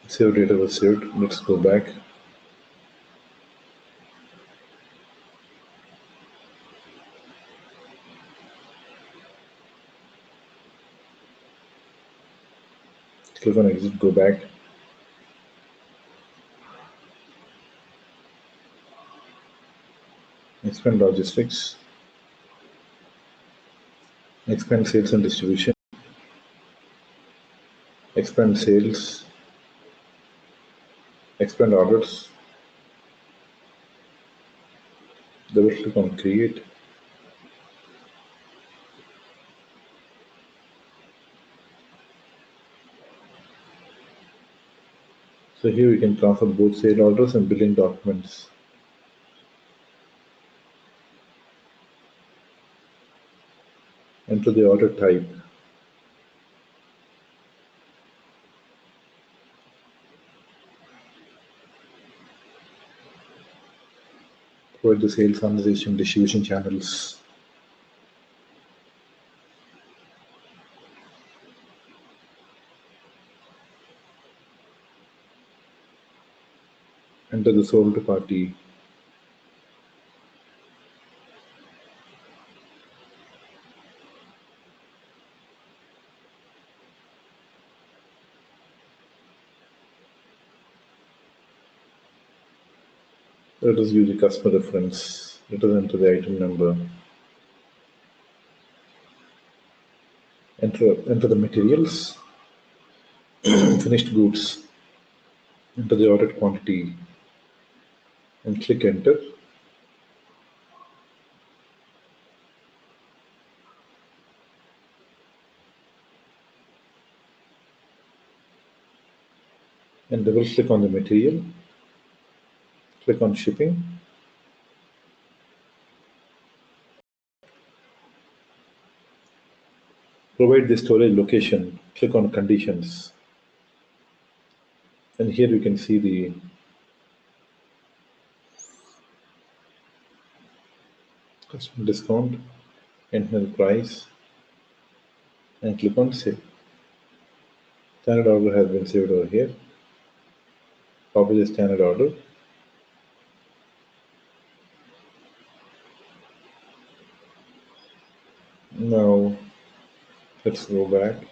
Save data was saved. Let's go back. Click on exit, go back. Expand logistics. Expand sales and distribution. Expand sales. Expand orders. Double click on create. So here we can transfer both sale orders and billing documents. Enter the order type. Provide the sales organization distribution channels. Enter the sold party. Let us use the customer reference. Let us enter the item number. Enter the materials. Finished goods. Enter the ordered quantity and click enter. And double click on the material. Click on shipping. Provide the storage location, click on conditions. And here you can see the customer discount, enter price, and click on save. Standard order has been saved over here. Copy the standard order. Now let's go back.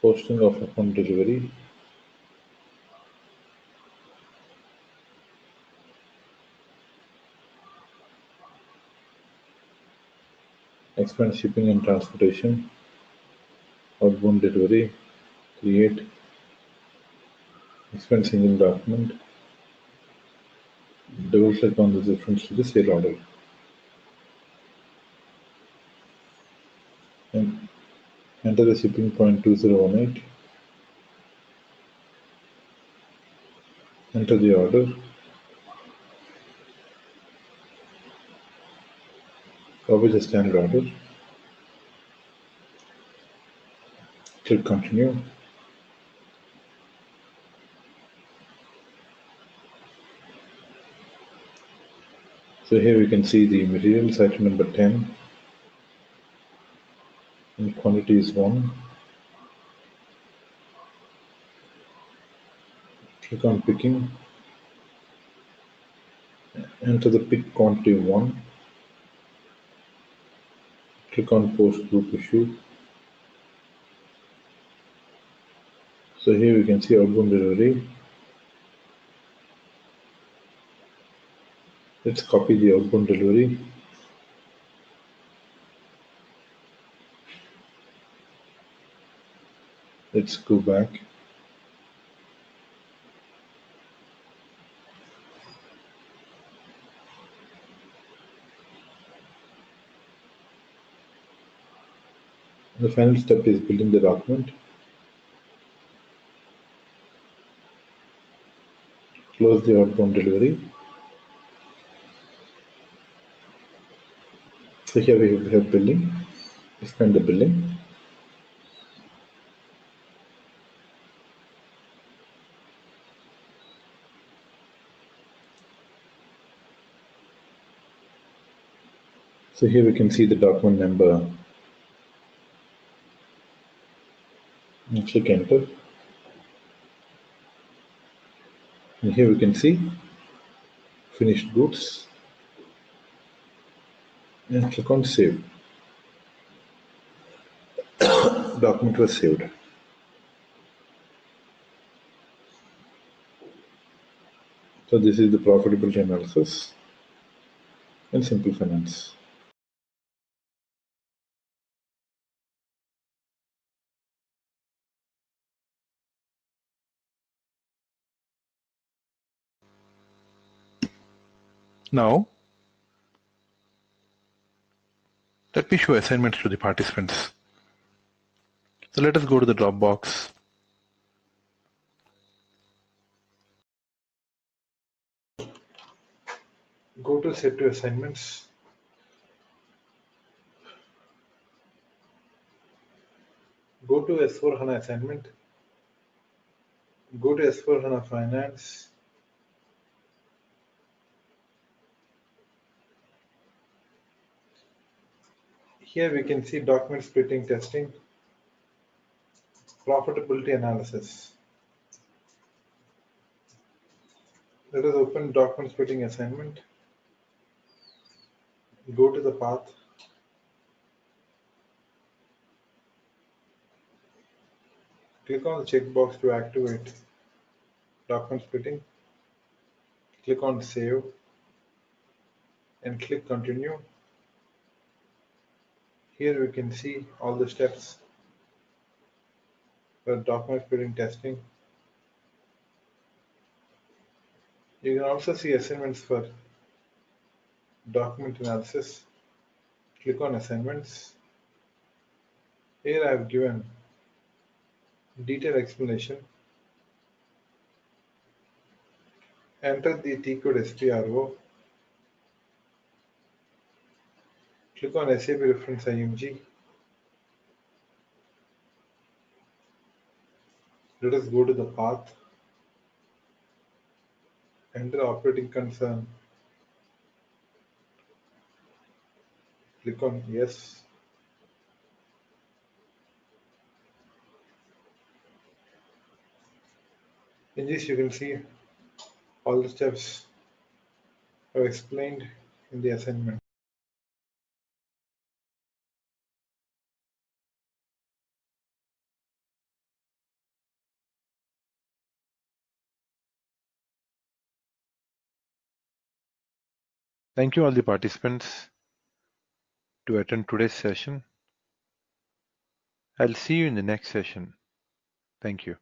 Posting of upon delivery. Expand shipping and transportation. Outbound delivery. Create. Expand single document. Double click on the reference to the sale order. And enter the shipping point 2018. Enter the order. Copy the standard order. Click continue. So here we can see the materials item number 10 and quantity is 1. Click on picking. Enter the pick quantity 1. Click on post group issue. So here we can see outbound delivery. Let's copy the outbound delivery. Let's go back. The final step is building the document. Close the outbound delivery. So here we have billing. Expand the billing. So here we can see the document number. And click enter. And here we can see finished goods. And click on save. Document was saved. So this is the profitability analysis in Simple Finance. Now, let me show assignments to the participants. So let us go to the Dropbox. Go to set to assignments. Go to S4 HANA assignment. Go to S4 HANA Finance. Here we can see document splitting testing, profitability analysis. Let us open document splitting assignment. Go to the path. Click on the checkbox to activate document splitting. Click on save and click continue. Here we can see all the steps for document splitting testing. You can also see assignments for document analysis. Click on assignments. Here I have given detailed explanation. Enter the T code SPRO. Click on SAP reference IMG. Let us go to the path. Enter operating concern. Click on yes. In this you can see all the steps are explained in the assignment. Thank you all the participants to attend today's session. I'll see you in the next session. Thank you.